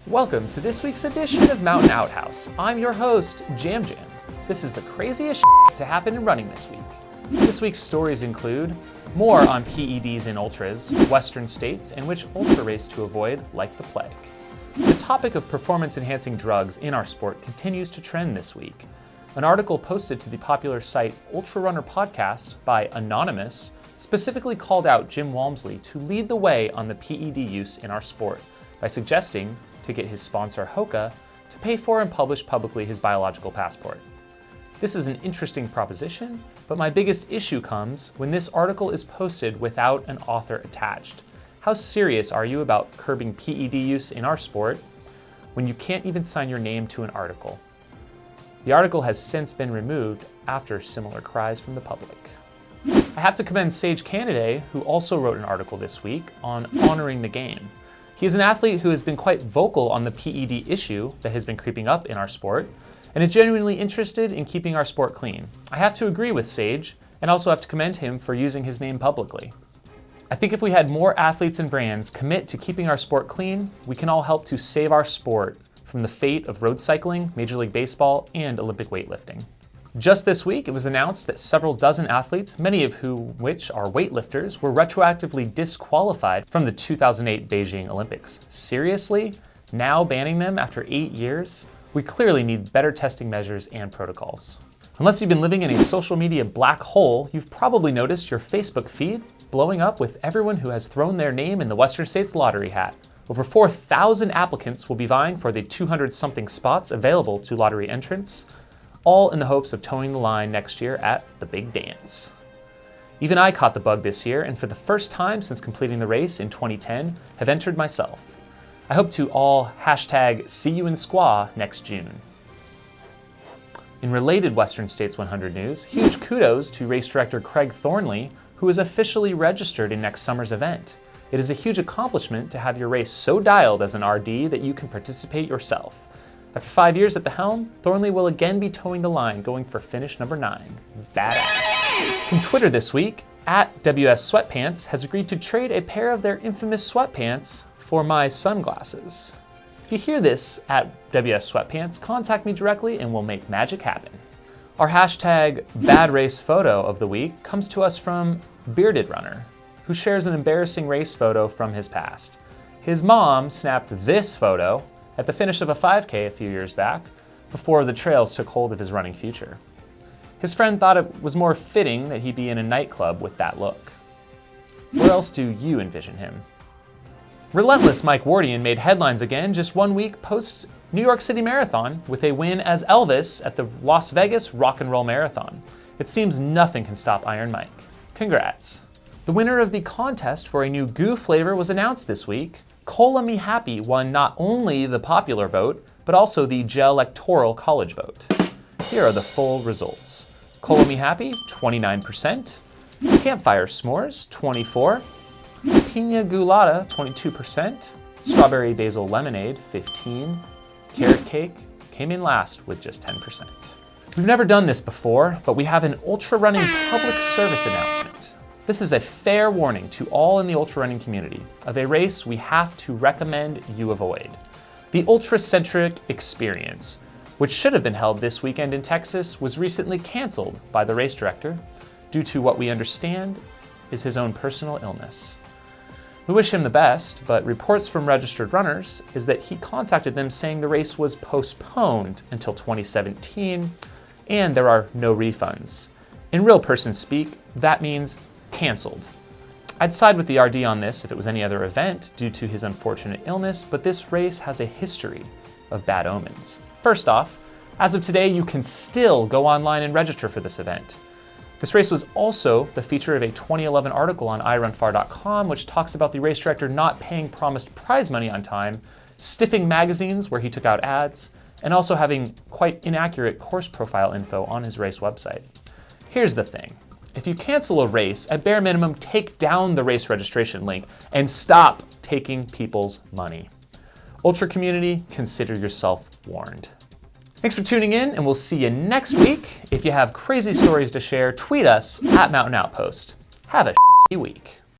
Welcome to this week's edition of Mountain Outhouse. I'm your host, Jam Jam. This is the craziest to happen in running this week. This week's stories include more on PEDs in ultras, western states, and which ultra race to avoid like the plague. The topic of performance-enhancing drugs in our sport continues to trend this week. An article posted to the popular site Ultra Runner Podcast by Anonymous specifically called out Jim Walmsley to lead the way on the PED use in our sport by suggesting to get his sponsor Hoka to pay for and publish publicly his biological passport. This is an interesting proposition, but my biggest issue comes when this article is posted without an author attached. How serious are you about curbing PED use in our sport when you can't even sign your name to an article? The article has since been removed after similar cries from the public. I have to commend Sage Canaday, who also wrote an article this week on honoring the game. He is an athlete who has been quite vocal on the PED issue that has been creeping up in our sport, and is genuinely interested in keeping our sport clean. I have to agree with Sage, and also have to commend him for using his name publicly. I think if we had more athletes and brands commit to keeping our sport clean, we can all help to save our sport from the fate of road cycling, Major League Baseball, and Olympic weightlifting. Just this week, it was announced that several dozen athletes, many of which are weightlifters, were retroactively disqualified from the 2008 Beijing Olympics. Seriously? Now banning them after 8 years? We clearly need better testing measures and protocols. Unless you've been living in a social media black hole, you've probably noticed your Facebook feed blowing up with everyone who has thrown their name in the Western States lottery hat. Over 4,000 applicants will be vying for the 200-something spots available to lottery entrants, all in the hopes of towing the line next year at the big dance. Even I caught the bug this year, and for the first time since completing the race in 2010, have entered myself. I hope to all #see you in squaw next June. In related Western States 100 news, huge kudos to race director Craig Thornley, who is officially registered in next summer's event. It is a huge accomplishment to have your race so dialed as an RD that you can participate yourself. After 5 years at the helm, Thornley will again be towing the line, going for finish number 9. Badass. From Twitter this week, @WS Sweatpants has agreed to trade a pair of their infamous sweatpants for my sunglasses. If you hear this at WS Sweatpants, contact me directly and we'll make magic happen. Our #bad race photo of the week comes to us from Bearded Runner, who shares an embarrassing race photo from his past. His mom snapped this photo at the finish of a 5K a few years back, before the trails took hold of his running future. His friend thought it was more fitting that he be in a nightclub with that look. Where else do you envision him? Relentless Mike Wardian made headlines again just 1 week post New York City Marathon with a win as Elvis at the Las Vegas Rock and Roll Marathon. It seems nothing can stop Iron Mike. Congrats. The winner of the contest for a new goo flavor was announced this week. Cola Me Happy won not only the popular vote, but also the gel-electoral college vote. Here are the full results. Cola Me Happy, 29%. Campfire S'mores, 24%. Pina Gulata, 22%. Strawberry Basil Lemonade, 15%. Carrot Cake came in last with just 10%. We've never done this before, but we have an ultra running public service announcement. This is a fair warning to all in the ultra running community of a race we have to recommend you avoid. The Ultracentric Experience, which should have been held this weekend in Texas, was recently canceled by the race director due to what we understand is his own personal illness. We wish him the best, but reports from registered runners is that he contacted them saying the race was postponed until 2017 and there are no refunds. In real person speak, that means canceled. I'd side with the RD on this if it was any other event due to his unfortunate illness, but this race has a history of bad omens. First off, as of today, you can still go online and register for this event. This race was also the feature of a 2011 article on iRunFar.com, which talks about the race director not paying promised prize money on time, stiffing magazines where he took out ads, and also having quite inaccurate course profile info on his race website. Here's the thing. If you cancel a race, at bare minimum, take down the race registration link and stop taking people's money. Ultra community, consider yourself warned. Thanks for tuning in, and we'll see you next week. If you have crazy stories to share, tweet us at Mountain Outpost. Have a week.